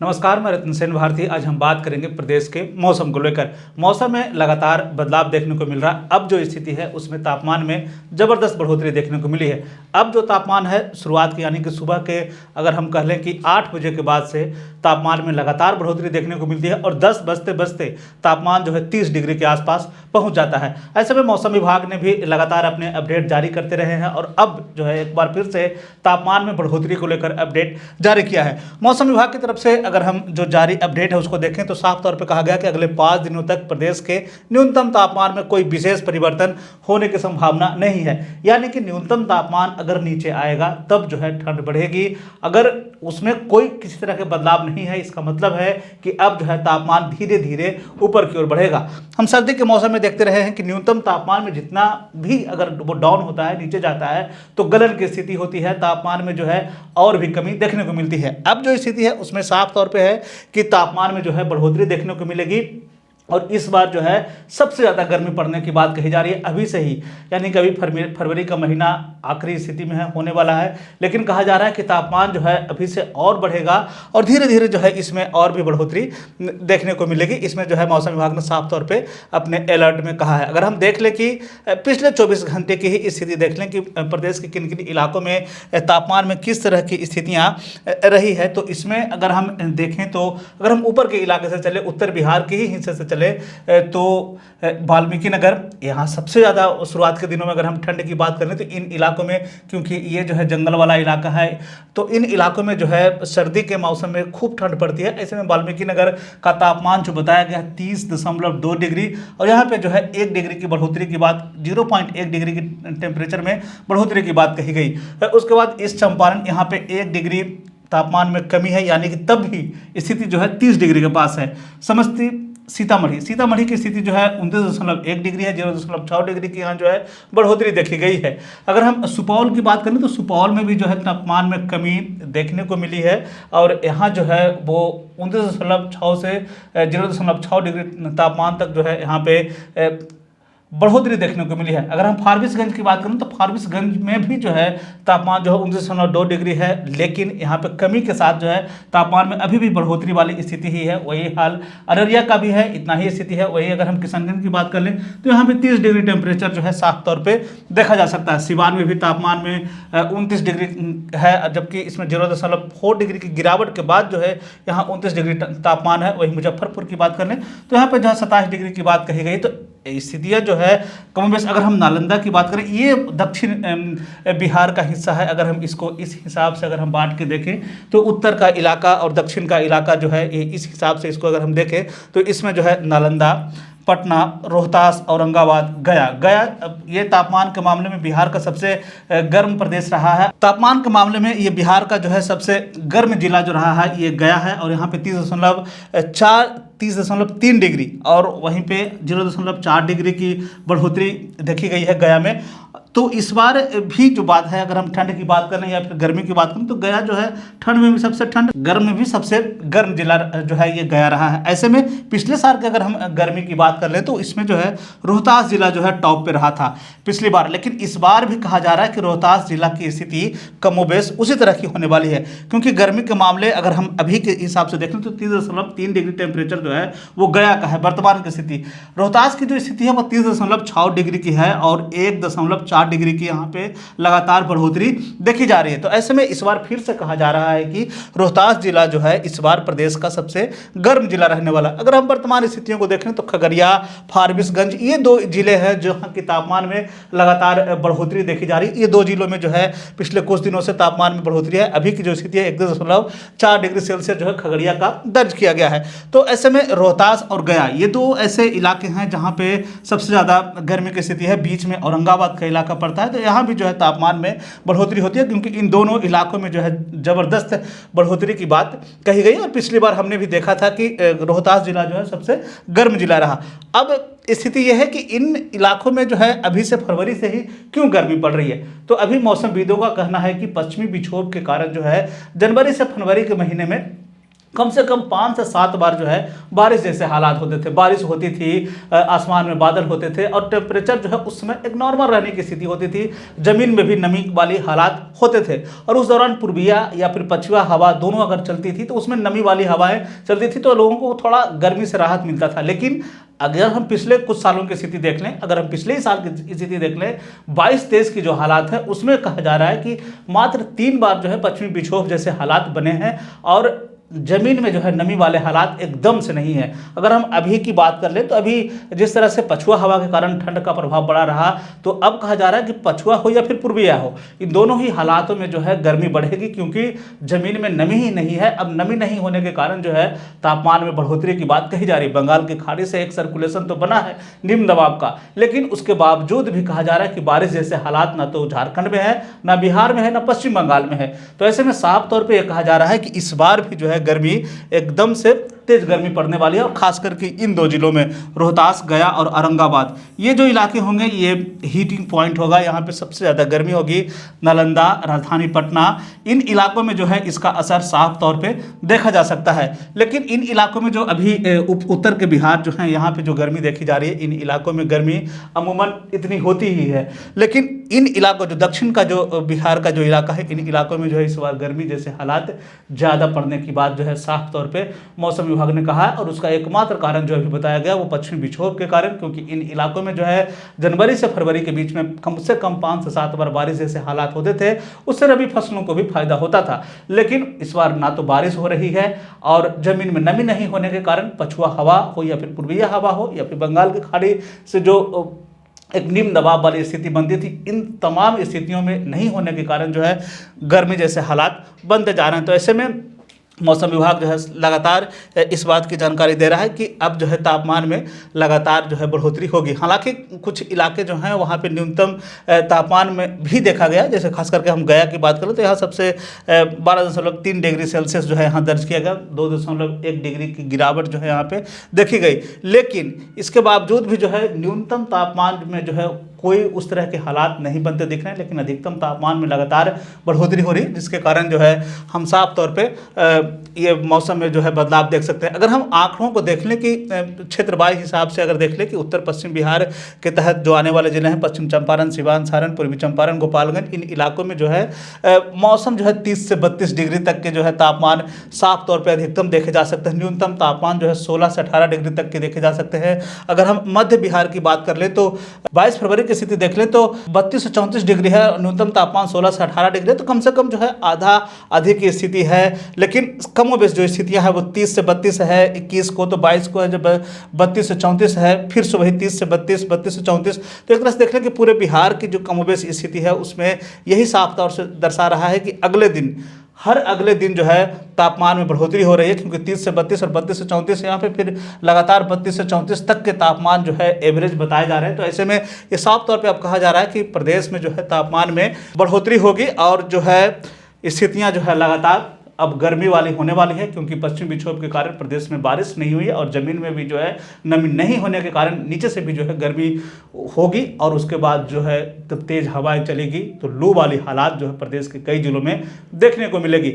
नमस्कार, मैं रत्न सेन भारती। आज हम बात करेंगे प्रदेश के मौसम को लेकर। मौसम में लगातार बदलाव देखने को मिल रहा है। अब जो स्थिति है उसमें तापमान में ज़बरदस्त बढ़ोतरी देखने को मिली है। अब जो तापमान है शुरुआत की यानी कि सुबह के अगर हम कह लें कि 8 बजे के बाद से तापमान में लगातार बढ़ोतरी देखने को मिलती है और 10 बजते बजते तापमान जो है 30 डिग्री के आसपास पहुँच जाता है। ऐसे में मौसम विभाग ने भी लगातार अपने अपडेट जारी करते रहे हैं और अब जो है एक बार फिर से तापमान में बढ़ोतरी को लेकर अपडेट जारी किया है। मौसम विभाग की तरफ से अगर हम जो जारी अपडेट है उसको देखें तो साफ तौर पे कहा गया कि अगले 5 दिनों तक प्रदेश के न्यूनतम तापमान में कोई विशेष परिवर्तन होने की संभावना नहीं है। यानी कि न्यूनतम तापमान अगर नीचे आएगा तब जो है ठंड बढ़ेगी। अगर उसमें कोई किसी तरह के बदलाव नहीं है, इसका मतलब है कि अब जो है तापमान धीरे धीरे ऊपर की ओर बढ़ेगा। हम सर्दी के मौसम में देखते रहे हैं कि न्यूनतम तापमान में जितना भी अगर वो डाउन होता है, नीचे जाता है, तो गलन की स्थिति होती है, तापमान में जो है और भी कमी देखने को मिलती है। अब जो स्थिति है उसमें साफ तौर पे है कि तापमान में जो है बढ़ोतरी देखने को मिलेगी और इस बार जो है सबसे ज़्यादा गर्मी पड़ने की बात कही जा रही है अभी से ही। यानी कि अभी फरवरी का महीना आखिरी स्थिति में होने वाला है, लेकिन कहा जा रहा है कि तापमान जो है अभी से और बढ़ेगा और धीरे धीरे जो है इसमें और भी बढ़ोतरी देखने को मिलेगी। इसमें जो है मौसम विभाग ने साफ तौर पे अपने अलर्ट में कहा है। अगर हम देख लें कि पिछले 24 घंटे की ही स्थिति देख लें कि प्रदेश के किन किन इलाकों में तापमान में किस तरह की स्थितियाँ रही है, तो इसमें अगर हम देखें तो अगर हम ऊपर के इलाके से चले, उत्तर बिहार के ही हिस्से से तो वाल्मीकि नगर यहाँ सबसे ज़्यादा शुरुआत के दिनों में अगर हम ठंड की बात करें तो इन इलाकों में, क्योंकि ये जो है जंगल वाला इलाका है, तो इन इलाकों में जो है सर्दी के मौसम में खूब ठंड पड़ती है। ऐसे में वाल्मीकि नगर का तापमान जो बताया गया 30.2 डिग्री और यहाँ पे जो है 1 डिग्री की बढ़ोतरी की बात, 0.1 डिग्री की टेम्परेचर में बढ़ोतरी की बात कही गई। उसके बाद इस चंपारण यहाँ पे 1 डिग्री तापमान में कमी है, यानी कि तब भी स्थिति जो है 30 डिग्री के पास है। सीतामढ़ी की स्थिति जो है 29.1 डिग्री है, 0.6 डिग्री की यहाँ जो है बढ़ोतरी देखी गई है। अगर हम सुपौल की बात करें तो सुपौल में भी जो है तापमान में कमी देखने को मिली है और यहाँ जो है वो 29.6 से 0.6 डिग्री तापमान तक जो है यहाँ पे बढ़ोतरी देखने को मिली है। अगर हम फारबिसगंज की बात करें तो फारबिसगंज में भी जो है तापमान जो है 29.2 डिग्री है, लेकिन यहाँ पे कमी के साथ जो है तापमान में अभी भी बढ़ोतरी वाली स्थिति ही है। वही हाल अररिया का भी है, इतना ही स्थिति है। वही अगर हम किशनगंज की बात कर लें तो यहाँ पे 30 डिग्री टेम्परेचर जो है साफ तौर पर देखा जा सकता है। सिवान में भी तापमान में 29 डिग्री है, जबकि इसमें 0.4 डिग्री की गिरावट के बाद जो है यहाँ 29 डिग्री तापमान है। वही मुजफ्फरपुर की बात कर लें तो यहाँ पे जहाँ 27 डिग्री की बात कही गई। तो स्थितियाँ जो है कम बेश, अगर हम नालंदा की बात करें, ये दक्षिण बिहार का हिस्सा है। अगर हम इसको इस हिसाब से अगर हम बांट के देखें तो उत्तर का इलाका और दक्षिण का इलाका जो है इस हिसाब से इसको अगर हम देखें तो इसमें जो है नालंदा, पटना, रोहतास, औरंगाबाद, गया ये तापमान के मामले में बिहार का सबसे गर्म प्रदेश रहा है। तापमान के मामले में ये बिहार का जो है सबसे गर्म जिला जो रहा है ये गया है और यहाँ पे 30.3 डिग्री और वहीं पे 0.4 डिग्री की बढ़ोतरी देखी गई है गया में। तो इस बार भी जो बात है, अगर हम ठंड की बात करें या फिर गर्मी की बात करें तो गया जो है ठंड में भी सबसे ठंड, गर्म में भी सबसे गर्म जिला जो है ये गया रहा है। ऐसे में पिछले साल के अगर हम गर्मी की बात कर लें तो इसमें जो है रोहतास जिला जो है टॉप पे रहा था पिछली बार, लेकिन इस बार भी कहा जा रहा है कि रोहतास जिला की स्थिति कमोबेश उसी तरह की होने वाली है, क्योंकि गर्मी के मामले अगर हम अभी के हिसाब से देखें तो 30.3 डिग्री टेम्परेचर जो है वो गया का है वर्तमान की स्थिति। रोहतास की जो स्थिति है वो 30.6 डिग्री की है और 1.4 डिग्री की यहाँ पे लगातार बढ़ोतरी देखी जा रही है। तो ऐसे में इस बार फिर से कहा जा रहा है कि रोहतास जिला जो है इस बार प्रदेश का सबसे गर्म जिला रहने वाला। अगर हम वर्तमान स्थितियों को देखें तो खगड़िया, फारबिसगंज ये 2 जिले हैं जहाँ की तापमान में लगातार बढ़ोतरी देखी जा रही है। ये 2 जिलों में जो है पिछले कुछ दिनों से तापमान में बढ़ोतरी है। अभी की जो स्थिति है 1.4 डिग्री सेल्सियस जो है खगड़िया का दर्ज किया गया है। तो ऐसे में रोहतास और गया ये 2 ऐसे इलाके हैं जहाँ पे सबसे ज़्यादा गर्मी की स्थिति है। बीच में औरंगाबाद का इलाका पड़ता है, तो यहाँ भी जो है तापमान में बढ़ोतरी होती है, क्योंकि इन दोनों इलाकों में जो है ज़बरदस्त बढ़ोतरी की बात कही गई। और पिछली बार हमने भी देखा था कि रोहतास जिला जो है सबसे गर्म जिला रहा। अब स्थिति यह है कि इन इलाकों में जो है अभी से फरवरी से ही क्यों गर्मी पड़ रही है, तो अभी मौसम विदों का कहना है कि पश्चिमी विक्षोभ के कारण जो है जनवरी से फरवरी के महीने में कम से कम 5 से 7 बार जो है बारिश जैसे हालात होते थे, बारिश होती थी, आसमान में बादल होते थे और टेम्परेचर जो है उस समय एक नॉर्मल रहने की स्थिति होती थी, ज़मीन में भी नमी वाली हालात होते थे। और उस दौरान पूर्विया या फिर पछुआ हवा दोनों अगर चलती थी तो उसमें नमी वाली हवाएं चलती थी तो लोगों को थोड़ा गर्मी से राहत मिलता था। लेकिन अगर हम पिछले कुछ सालों की स्थिति देख लें, अगर हम पिछले ही साल की स्थिति देख लें 22-23 की जो हालात है उसमें कहा जा रहा है कि मात्र 3 बार जो है पश्चिमी विक्षोभ जैसे हालात बने हैं और जमीन में जो है नमी वाले हालात एकदम से नहीं है। अगर हम अभी की बात कर ले तो अभी जिस तरह से पछुआ हवा के कारण ठंड का प्रभाव बढ़ा रहा, तो अब कहा जा रहा है कि पछुआ हो या फिर पूर्विया हो, इन दोनों ही हालातों में जो है गर्मी बढ़ेगी क्योंकि जमीन में नमी ही नहीं है। अब नमी नहीं होने के कारण जो है तापमान में बढ़ोतरी की बात कही जा रही है। बंगाल की खाड़ी से एक सर्कुलेशन तो बना है निम्न दबाव का, लेकिन उसके बावजूद भी कहा जा रहा है कि बारिश जैसे हालात ना तो झारखंड में है, ना बिहार में है, ना पश्चिम बंगाल में है। तो ऐसे में साफ तौर पर यह कहा जा रहा है कि इस बार भी जो है गर्मी एकदम से तेज गर्मी पड़ने वाली है और खास करके इन 2 जिलों में रोहतास, गया और औरंगाबाद, ये जो इलाके होंगे ये हीटिंग पॉइंट होगा, यहाँ पे सबसे ज़्यादा गर्मी होगी। नालंदा, राजधानी पटना, इन इलाकों में जो है इसका असर साफ तौर पे देखा जा सकता है। लेकिन इन इलाकों में जो अभी उत्तर के बिहार जो है यहाँ पे जो गर्मी देखी जा रही है, इन इलाकों में गर्मी अमूमन इतनी होती ही है। लेकिन इन इलाकों जो दक्षिण का जो बिहार का जो इलाका है, इन इलाकों में जो है इस बार गर्मी जैसे हालात ज़्यादा पड़ने की बात जो है साफ तौर पर मौसम विभाग ने कहा है। और उसका एकमात्र कारण जो अभी बताया गया वो पश्चिमी विक्षोभ के कारण, क्योंकि इन इलाकों में जो है जनवरी से फरवरी के बीच में कम से कम 5 से 7 बार बारिश जैसे हालात होते थे, उससे रबी फसलों को भी फायदा होता था। लेकिन इस बार ना तो बारिश हो रही है और जमीन में नमी नहीं होने के कारण पछुआ हवा हो या फिर पूर्वीय हवा हो या फिर बंगाल की खाड़ी से जो एक निम्न दबाव वाली स्थिति बनती थी, इन तमाम स्थितियों में नहीं होने के कारण जो है गर्मी जैसे हालात बनते जा रहे हैं। तो ऐसे में मौसम विभाग जो है लगातार इस बात की जानकारी दे रहा है कि अब जो है तापमान में लगातार जो है बढ़ोतरी होगी। हालांकि कुछ इलाके जो हैं वहाँ पे न्यूनतम तापमान में भी देखा गया, जैसे खास करके हम गया की बात करें तो यहाँ सबसे 12.3 डिग्री सेल्सियस जो है यहाँ दर्ज किया गया, 2.1 डिग्री की गिरावट जो है यहाँ पे देखी गई। लेकिन इसके बावजूद भी जो है न्यूनतम तापमान में जो है कोई उस तरह के हालात नहीं बनते दिख रहे हैं, लेकिन अधिकतम तापमान में लगातार बढ़ोतरी हो रही है, जिसके कारण जो है हम साफ तौर पे ये मौसम में जो है बदलाव देख सकते हैं। अगर हम आंकड़ों को देख लें कि क्षेत्रवार हिसाब से अगर देख लें कि उत्तर पश्चिम बिहार के तहत जो आने वाले जिले हैं पश्चिम चंपारण, सिवान, सारण, पूर्वी चंपारण, गोपालगंज, इन इलाकों में जो है मौसम जो है 30 से 32 डिग्री तक के जो है तापमान साफ तौर पर अधिकतम देखे जा सकते हैं। न्यूनतम तापमान जो है 16 से 18 डिग्री तक के देखे जा सकते हैं। अगर हम मध्य बिहार की बात कर लें तो 22 फरवरी की स्थिति देख ले तो 32 से 34 डिग्री है, न्यूनतम तापमान 16 से 18 डिग्री है, तो कम से कम जो है आधा अधिक की स्थिति है। लेकिन कम बेश जो स्थितियां हैं वो 30 से 32 है, 21 को तो 22 को है, जब 32 से 34 है, फिर से वही 30 से 32, 32 से 34। तो एक तरह से देख लें कि पूरे बिहार की जो कम बेश स्थिति है उसमें यही साफ तौर से दर्शा रहा है कि अगले दिन, हर अगले दिन जो है तापमान में बढ़ोतरी हो रही है, क्योंकि 30 से 32 और 32 से 34 यहाँ पे फिर लगातार 32 से 34 तक के तापमान जो है एवरेज बताए जा रहे हैं। तो ऐसे में ये साफ तौर पे अब कहा जा रहा है कि प्रदेश में जो है तापमान में बढ़ोतरी होगी और जो है स्थितियाँ जो है लगातार अब गर्मी वाली होने वाली है, क्योंकि पश्चिम विक्षोभ के कारण प्रदेश में बारिश नहीं हुई है और ज़मीन में भी जो है नमी नहीं होने के कारण नीचे से भी जो है गर्मी होगी और उसके बाद जो है तब तेज़ हवाएं चलेगी तो लू वाली हालात जो है प्रदेश के कई जिलों में देखने को मिलेगी।